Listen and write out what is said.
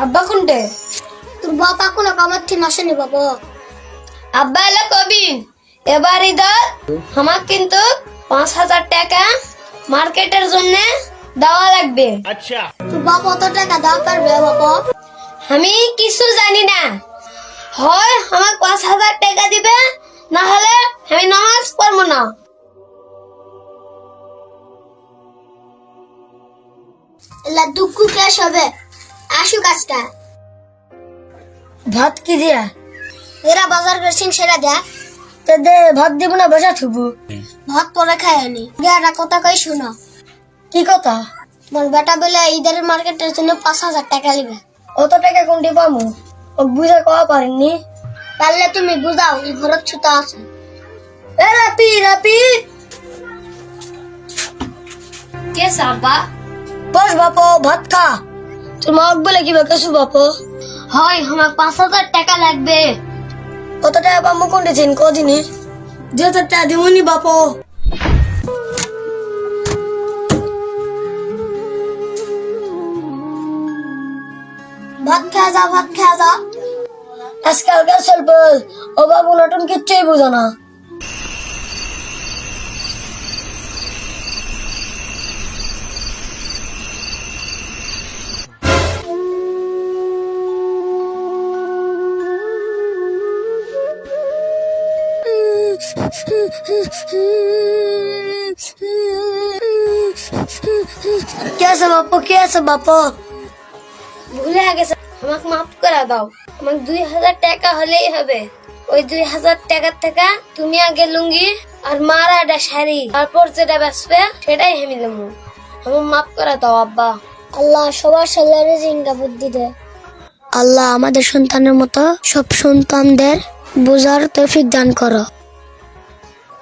আব্বা কোনটে? তোর বাপ এখনো কামার থেকে আসেনি বাবা। আব্বা এলে কবি এবার ঈদের আমার কিন্তু 5,000 টাকা মার্কেটের জন্য দেওয়া লাগবে। তোর বাপ অত টাকা দাও পারবে বাবা? আমি কিছু জানি না, হয় আমার 5,000 টাকা দিবে, না হলে আমি নামাজ পড়বো না। এলা দুঃখ কেস হবে, আসুক আজটা। ভাত কি দিয়া? এরা বাজার করছেন সেটা দেখ। তো দে, ভাত দিব না বসা থুবু। ভাত পরে খায়নি। একটা কথা কই শুনো। কি কথা? তোমার বেটা বলে ঈদের মার্কেটের জন্য 5,000 টাকা নিবে। অত টাকা কোনটি পামু? ও বুঝে কওয়া পারেননি। পারলে তুমি বুঝাও, এই ঘরত ছুতা আছে। এ রাপি রাপি কে সাবা? বস বাপো, ভাত খা। তোর মা বলে কি বেকাশু বাপো? হয় আমার 5,000 টাকা লাগবে। কত টাকা পামু কোনটি দিন কদিনই? 2,000 টাকা দিমুনি বাপো। ভাত খাওয়া যাও, ভাত খাওয়া যাও। আজকালকার স্বল্প ও বাবু নতুন কিচ্ছুই বুঝো না। কে আছে বাপু, কে আছে বাপু? ভুলে গেছে, আমাকে মাফ করে দাও। আমাকে 2,000 টাকা হলেই হবে। ওই 2,000 টাকার থেকে তুমি আগে লুঙ্গি আর মারা একটা শাড়ি, তারপর যেটা বেচবে সেটাই আমি নেবো। আমাকে মাফ করে দাও আব্বা। আল্লাহ সবার ছেলের জিঙ্গা বুদ্ধি দে। আল্লাহ আমাদের সন্তানের মতো সব সন্তানদের বোঝার তৌফিক দান করো।